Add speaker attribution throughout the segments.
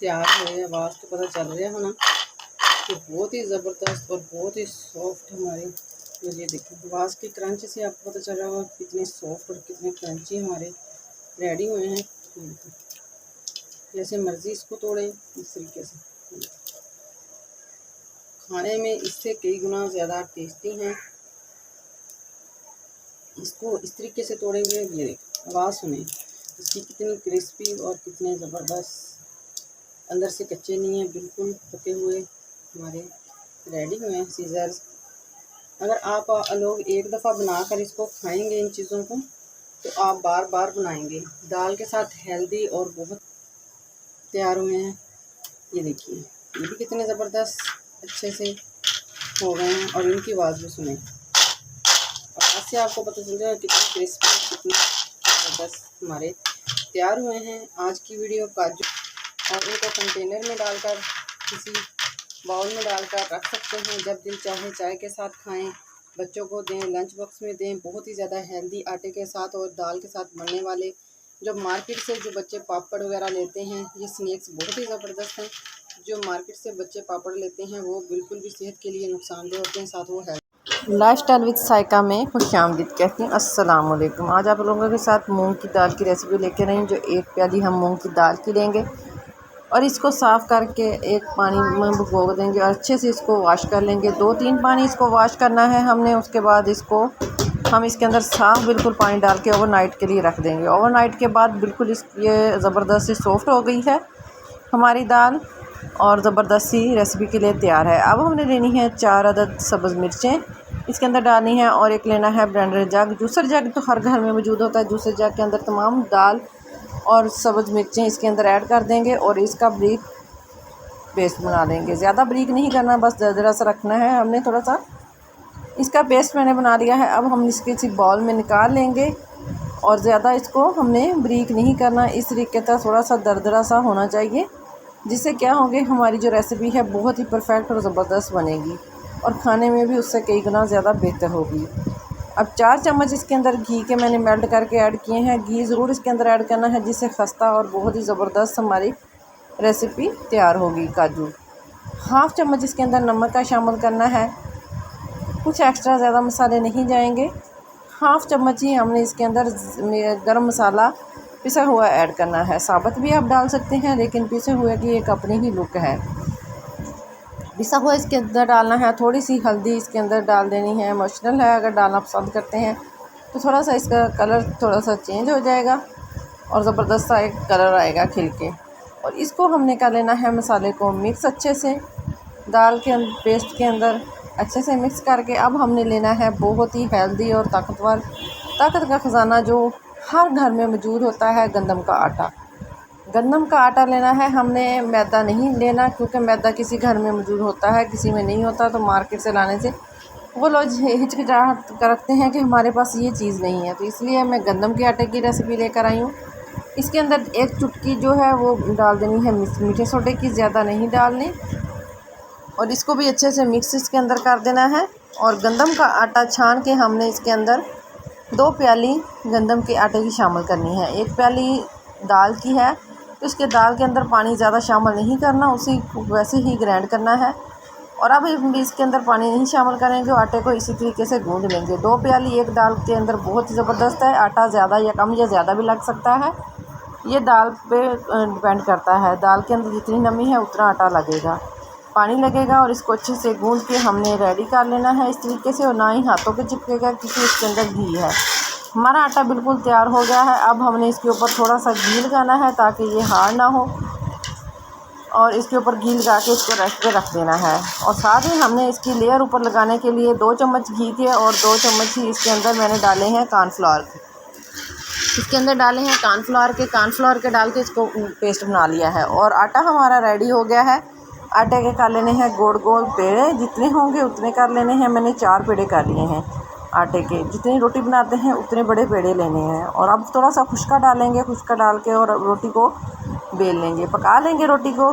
Speaker 1: तैयार हुए हैं। आवाज़ तो पता चल रहा है ना कि बहुत ही ज़बरदस्त और बहुत ही सॉफ्ट हमारे, ये देखिए आवाज़ की क्रंच से आपको पता चल रहा होगा कितने सॉफ्ट और कितने क्रंची हमारे रेडी हुए हैं। जैसे मर्ज़ी इसको तोड़ें इस तरीके से, खाने में इससे कई गुना ज़्यादा टेस्टी हैं। इसको इस तरीके से तोड़ेंगे, ये आवाज़ सुने इसकी कितनी क्रिस्पी और कितने ज़बरदस्त, अंदर से कच्चे नहीं है, बिल्कुल पके हुए हमारे रेडी हुए हैं सीज़र्स। अगर आप लोग एक दफ़ा बनाकर इसको खाएंगे इन चीज़ों को तो आप बार बार बनाएंगे। दाल के साथ हेल्दी और बहुत तैयार हुए हैं। ये देखिए ये भी कितने ज़बरदस्त अच्छे से हो गए हैं और इनकी आवाज़ भी सुने, आवाज़ से आपको पता चल जाएगा कितनी क्रिस्पी कितने ज़बरदस्त हमारे तैयार हुए हैं। आज की वीडियो काजू, और इनको कंटेनर में डालकर किसी बाउल में डालकर रख सकते हैं, जब दिल चाहे चाय के साथ खाएं, बच्चों को दें, लंच बॉक्स में दें। बहुत ही ज़्यादा हेल्दी आटे के साथ और दाल के साथ बनने वाले जो मार्केट से जो बच्चे पापड़ वगैरह लेते हैं, ये स्नैक्स बहुत ही ज़बरदस्त हैं। जो मार्केट से बच्चे पापड़ लेते हैं वो बिल्कुल भी सेहत के लिए नुकसानदेह होते हैं, साथ वो है। लाइफस्टाइल विद साइका में खुशामदीद कहती हूँ। अस्सलाम वालेकुम। आज आप लोगों के साथ मूंग की दाल की रेसिपी लेकर आई हूँ। जो एक प्याली हम मूंग की दाल की लेंगे और इसको साफ़ करके एक पानी में भिगो देंगे और अच्छे से इसको वॉश कर लेंगे। 2-3 पानी इसको वॉश करना है हमने। उसके बाद इसको हम इसके अंदर साफ़ बिल्कुल पानी डाल के ओवरनाइट के लिए रख देंगे। ओवरनाइट के बाद बिल्कुल ये ज़बरदस्त सी सॉफ्ट हो गई है हमारी दाल और ज़बरदस्त सी रेसिपी के लिए तैयार है। अब हमने लेनी है 4 अदद सब्ज़ मिर्चें इसके अंदर डालनी है और एक लेना है ब्लेंडर जग। जूसर जग तो हर घर में मौजूद होता है। जूसर जग के अंदर तमाम दाल और सब्ज़ मिर्चें इसके अंदर ऐड कर देंगे और इसका बारीक पेस्ट बना लेंगे। ज़्यादा बारीक नहीं करना, बस दरदरा सा रखना है हमने थोड़ा सा। इसका पेस्ट मैंने बना लिया है। अब हम इसके किसी बाउल में निकाल लेंगे और ज़्यादा इसको हमने बारीक नहीं करना, इस तरीके का थोड़ा सा दरदरा सा होना चाहिए, जिससे क्या होंगे हमारी जो रेसिपी है बहुत ही परफेक्ट और ज़बरदस्त बनेगी और खाने में भी उससे कई गुना ज़्यादा बेहतर होगी। अब 4 चम्मच इसके अंदर घी के मैंने मेल्ट करके ऐड किए हैं। घी ज़रूर इसके अंदर ऐड करना है, जिससे खस्ता और बहुत ही ज़बरदस्त हमारी रेसिपी तैयार होगी। काजू 1/2 चम्मच इसके अंदर नमक का शामिल करना है। कुछ एक्स्ट्रा ज़्यादा मसाले नहीं जाएंगे। 1/2 चम्मच ही हमने इसके अंदर गरम मसाला पिसा हुआ ऐड करना है। साबुत भी आप डाल सकते हैं, लेकिन पिसे हुए की एक अपनी ही लुक है। पिसा हुआ इसके अंदर डालना है। थोड़ी सी हल्दी इसके अंदर डाल देनी है। इमोशनल है, अगर डालना पसंद करते हैं तो थोड़ा सा इसका कलर थोड़ा सा चेंज हो जाएगा और ज़बरदस्त सा एक कलर आएगा खिल के। और इसको हमने कर लेना है मसाले को मिक्स अच्छे से दाल के पेस्ट के अंदर अच्छे से मिक्स करके। अब हमने लेना है बहुत ही हेल्दी और ताकतवर, ताकत का ख़जाना जो हर घर में मौजूद होता है, गंदम का आटा। गंदम का आटा लेना है हमने, मैदा नहीं लेना, क्योंकि मैदा किसी घर में मौजूद होता है किसी में नहीं होता। तो मार्केट से लाने से वो लोग हिचकिचाहट करते हैं कि हमारे पास ये चीज़ नहीं है, तो इसलिए मैं गंदम के आटे की रेसिपी लेकर आई हूँ। इसके अंदर एक चुटकी जो है वो डाल देनी है मीठे सोडे की, ज़्यादा नहीं डालनी। और इसको भी अच्छे से मिक्स इसके अंदर कर देना है। और गंदम का आटा छान के हमने इसके अंदर 2 प्याली गंदम के आटे की शामिल करनी है। 1 प्याली दाल की है तो इसके दाल के अंदर पानी ज़्यादा शामिल नहीं करना, उसी वैसे ही ग्राइंड करना है। और अब भी इसके अंदर पानी नहीं शामिल करेंगे, आटे को इसी तरीके से गूंद लेंगे। 2 प्याली एक दाल के अंदर बहुत ही ज़बरदस्त है। आटा ज़्यादा या कम या ज़्यादा भी लग सकता है, ये दाल पे डिपेंड करता है। दाल के अंदर जितनी नमी है उतना आटा लगेगा, पानी लगेगा। और इसको अच्छे से गूंद के हमने रेडी कर लेना है इस तरीके से, और ना ही हाथों पे चिपकेगा क्योंकि इसके अंदर घी है। हमारा आटा बिल्कुल तैयार हो गया है। अब हमने इसके ऊपर थोड़ा सा घी लगाना है ताकि ये हार्ड ना हो, और इसके ऊपर घी लगा के इसको रेस्ट पे रख देना है। और साथ ही हमने इसकी लेयर ऊपर लगाने के लिए 2 चम्मच घी के और 2 चम्मच ही इसके अंदर मैंने डाले हैं कॉर्नफ्लावर। इसके अंदर डाले हैं कॉर्नफ्लावर के डाल के इसको पेस्ट बना लिया है। और आटा हमारा रेडी हो गया है। आटे के कर लेने हैं गोल गोल पेड़े, जितने होंगे उतने कर लेने हैं। मैंने 4 पेड़े कर लिए हैं आटे के, जितनी रोटी बनाते हैं उतने बड़े पेड़े लेने हैं। और अब थोड़ा सा खुश्का डालेंगे, खुश्का डाल के और रोटी को बेल लेंगे, पका लेंगे रोटी को।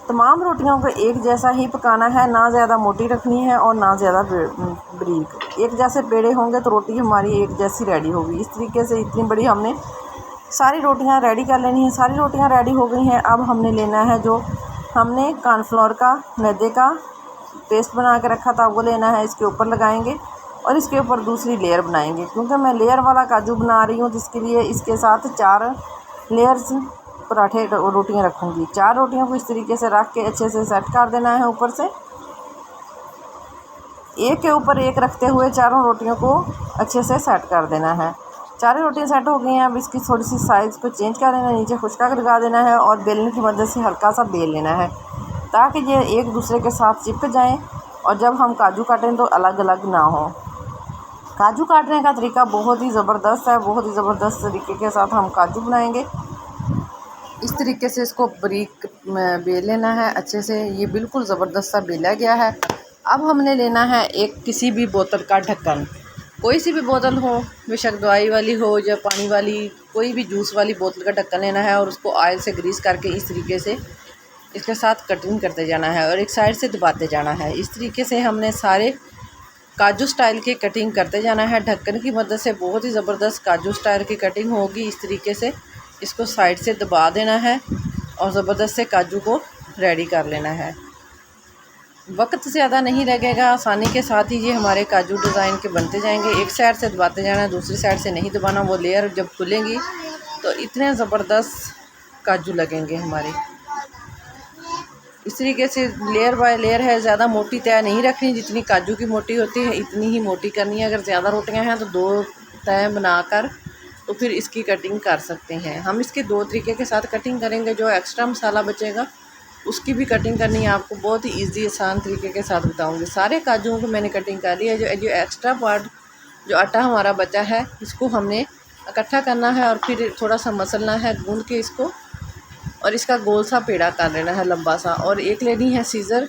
Speaker 1: तमाम रोटियों को एक जैसा ही पकाना है, ना ज़्यादा मोटी रखनी है और ना ज़्यादा बारीक। एक जैसे पेड़े होंगे तो रोटी हमारी एक जैसी रेडी होगी। इस तरीके से इतनी बड़ी हमने
Speaker 2: सारी रोटियां रेडी कर लेनी है। सारी रोटियां रेडी हो गई हैं। अब हमने लेना है जो हमने कॉर्नफ्लोर का मैदे का पेस्ट बना के रखा था वो लेना है, इसके ऊपर लगाएंगे और इसके ऊपर दूसरी लेयर बनाएंगे। क्योंकि मैं लेयर वाला काजू बना रही हूँ जिसके लिए इसके साथ 4 लेयर्स पराठे रोटियां रखूँगी। 4 रोटियों को इस तरीके से रख के अच्छे से सेट कर देना है। ऊपर से एक के ऊपर एक रखते हुए चारों रोटियों को अच्छे से सेट कर देना है। 4 रोटियां सेट हो गई हैं। अब इसकी थोड़ी सी साइज़ को चेंज कर देना है, नीचे खुशका लगा देना है और बेलने की मदद से हल्का सा बेल लेना है ताकि ये एक दूसरे के साथ चिपक जाएं और जब हम काजू काटें तो अलग अलग ना हो। काजू काटने का तरीका बहुत ही ज़बरदस्त है। बहुत ही ज़बरदस्त तरीके के साथ हम काजू बनाएंगे। इस तरीके से इसको बारीक बेल लेना है अच्छे से। ये बिल्कुल ज़बरदस्त सा बेला गया है। अब हमने लेना है एक किसी भी बोतल का ढक्कन, कोई सी भी बोतल हो, बेशक दवाई वाली हो या पानी वाली, कोई भी जूस वाली बोतल का ढक्कन लेना है और उसको ऑयल से ग्रीस करके इस तरीके से इसके साथ कटिंग करते जाना है और एक साइड से दबाते जाना है। इस तरीके से हमने सारे काजू स्टाइल की कटिंग करते जाना है ढक्कन की मदद से। बहुत ही ज़बरदस्त काजू स्टाइल की कटिंग होगी। इस तरीके से इसको साइड से दबा देना है और ज़बरदस्त से काजू को रेडी कर लेना है। वक्त ज़्यादा नहीं लगेगा, आसानी के साथ ही ये हमारे काजू डिज़ाइन के बनते जाएंगे। एक साइड से दबाते जाना है, दूसरी साइड से नहीं दबाना। वो लेयर जब खुलेंगी तो इतने ज़बरदस्त काजू लगेंगे हमारे। इस तरीके से लेयर बाय लेयर है, ज़्यादा मोटी तय नहीं रखनी। जितनी काजू की मोटी होती है इतनी ही मोटी करनी है। अगर ज़्यादा रोटियां हैं तो 2 तय बनाकर तो फिर इसकी कटिंग कर सकते हैं। हम इसके 2 तरीके के साथ कटिंग करेंगे। जो एक्स्ट्रा मसाला बचेगा उसकी भी कटिंग करनी है आपको, बहुत ही ईजी आसान तरीके के साथ बताऊंगी। सारे काजुओं को मैंने कटिंग कर लिया है। जो एक्स्ट्रा पार्ट जो आटा हमारा बचा है इसको हमने इकट्ठा करना है और फिर थोड़ा सा मसलना है गूंद के इसको और इसका गोल सा पेड़ा कर लेना है लंबा सा। और एक लेनी है सीज़र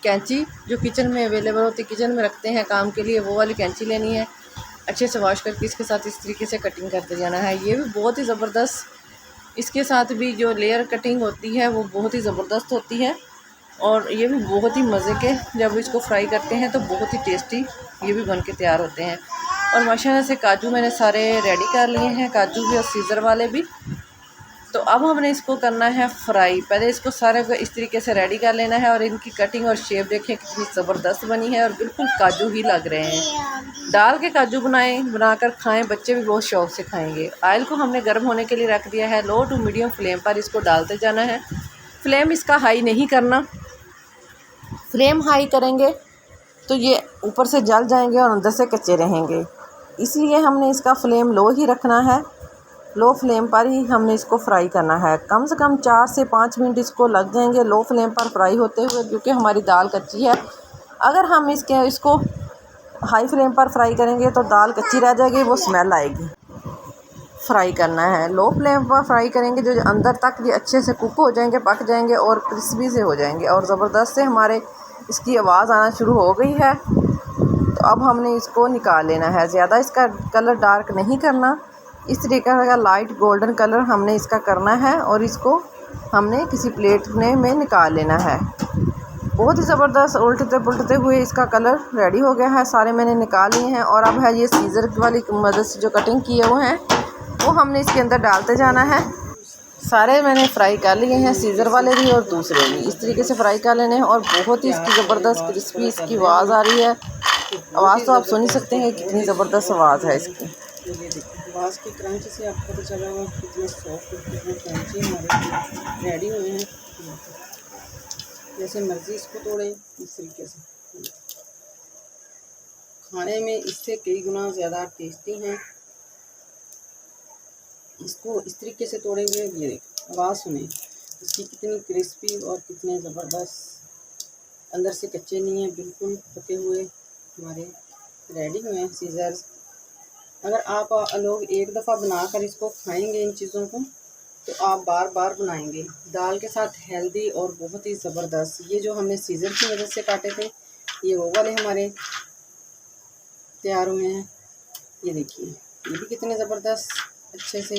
Speaker 2: कैंची जो किचन में अवेलेबल होती है, किचन में रखते हैं काम के लिए, वो वाली कैंची लेनी है। अच्छे से वॉश करके इसके साथ इस तरीके से कटिंग करते जाना है। ये भी बहुत ही ज़बरदस्त, इसके साथ भी जो लेयर कटिंग होती है वो बहुत ही ज़बरदस्त होती है और ये भी बहुत ही मज़े के, जब इसको फ्राई करते हैं तो बहुत ही टेस्टी ये भी बन के तैयार होते हैं। और माशाल्लाह से काजू मैंने सारे रेडी कर लिए हैं, काजू भी और सीज़र वाले भी। तो अब हमने इसको करना है फ्राई। पहले इसको सारे को इस तरीके से रेडी कर लेना है और इनकी कटिंग और शेप देखें कितनी ज़बरदस्त बनी है और बिल्कुल काजू ही लग रहे हैं। डाल के काजू बनाकर खाएं, बच्चे भी बहुत शौक़ से खाएंगे। ऑयल को हमने गर्म होने के लिए रख दिया है। लो टू मीडियम फ्लेम पर इसको डालते जाना है। फ्लेम इसका हाई नहीं करना, फ्लेम हाई करेंगे तो ये ऊपर से जल जाएंगे और अंदर से कच्चे रहेंगे। इसलिए हमने इसका फ्लेम लो ही रखना है। लो फ्लेम पर ही हमने इसको फ्राई करना है। कम से कम 4 से 5 मिनट इसको लग जाएंगे लो फ्लेम पर फ्राई होते हुए, क्योंकि हमारी दाल कच्ची है। अगर हम इसको हाई फ्लेम पर फ्राई करेंगे तो दाल कच्ची रह जाएगी, वो स्मेल आएगी। फ्राई करना है लो फ्लेम पर फ्राई करेंगे जो अंदर तक ये अच्छे से कुक हो जाएंगे, पक जाएंगे और क्रिस्पी से हो जाएंगे और ज़बरदस्त से हमारे इसकी आवाज़ आना शुरू हो गई है। तो अब हमने इसको निकाल लेना है। ज़्यादा इसका कलर डार्क नहीं करना, इस तरीके का लाइट गोल्डन कलर हमने इसका करना है और इसको हमने किसी प्लेट में निकाल लेना है। बहुत ही ज़बरदस्त उल्टते पुलटते हुए इसका कलर रेडी हो गया है। सारे मैंने निकाल लिए हैं और अब है ये सीज़र वाली मदद से जो कटिंग किए हुए हैं वो हमने इसके अंदर डालते जाना है। सारे मैंने फ्राई कर लिए हैं, सीज़र वाले भी और दूसरे भी। इस तरीके से फ्राई कर लेने हैं और बहुत ही इसकी ज़बरदस्त क्रिस्पी इसकी आवाज़ आ रही है। आवाज़ तो आप सुन ही सकते हैं कितनी ज़बरदस्त आवाज़ है इसकी।
Speaker 1: आवाज़ की क्रंच से आपको पता चला हुआ कितने सॉफ्ट और कितने क्रंची हमारे रेडी हुए हैं। जैसे मर्ज़ी इसको तोड़ें, इस तरीके से खाने में इससे कई गुना ज़्यादा टेस्टी हैं। इसको इस तरीके से तोड़ेंगे, ये आवाज़ सुने इसकी कितनी क्रिस्पी और कितने ज़बरदस्त, अंदर से कच्चे नहीं हैं, बिल्कुल पके हुए हमारे रेडी हुए हैं सीज़र्स। अगर आप लोग एक दफ़ा बनाकर इसको खाएंगे इन चीज़ों को तो आप बार बार बनाएंगे। दाल के साथ हेल्दी और बहुत ही ज़बरदस्त। ये जो हमने सीज़र की मदद से काटे थे ये वो वाले हमारे तैयार हुए हैं। ये देखिए ये भी कितने ज़बरदस्त अच्छे से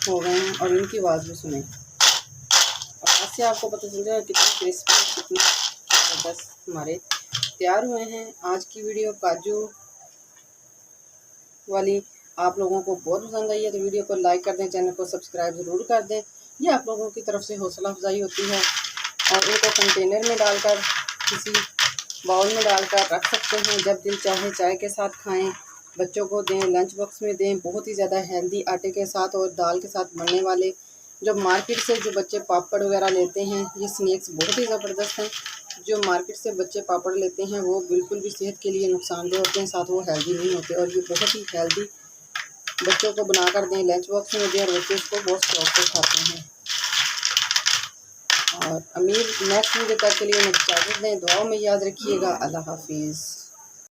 Speaker 1: हो गए हैं और इनकी आवाज़ भी सुने। आवाज़ से आपको पता चल जाएगा कितनी क्रिस्पी कितनी ज़बरदस्त हमारे तैयार हुए हैं। आज की वीडियो काजू वाली आप लोगों को बहुत पसंद आई है तो वीडियो को लाइक कर दें, चैनल को सब्सक्राइब ज़रूर कर दें। ये आप लोगों की तरफ से हौसला अफजाई होती है। और इनको कंटेनर में डालकर किसी बाउल में डालकर रख सकते हैं, जब दिल चाहे चाय के साथ खाएं, बच्चों को दें, लंच बॉक्स में दें। बहुत ही ज़्यादा हेल्दी आटे के साथ और दाल के साथ बनने वाले जो मार्केट से जो बच्चे पापड़ वगैरह लेते हैं, ये स्नैक्स बहुत ही ज़बरदस्त हैं। जो मार्केट से बच्चे पापड़ लेते हैं वो बिल्कुल भी सेहत के लिए नुकसानदेह होते हैं, साथ वो हेल्दी नहीं होते। और ये बहुत ही हेल्दी बच्चों को बनाकर दें, लंच बॉक्स में दें और बच्चे इसको बहुत शौक से खाते हैं। और नेक्स्ट वीडियो तक के लिए इजाज़त दें। दुआओं में याद रखिएगा। अल्लाह हाफिज़।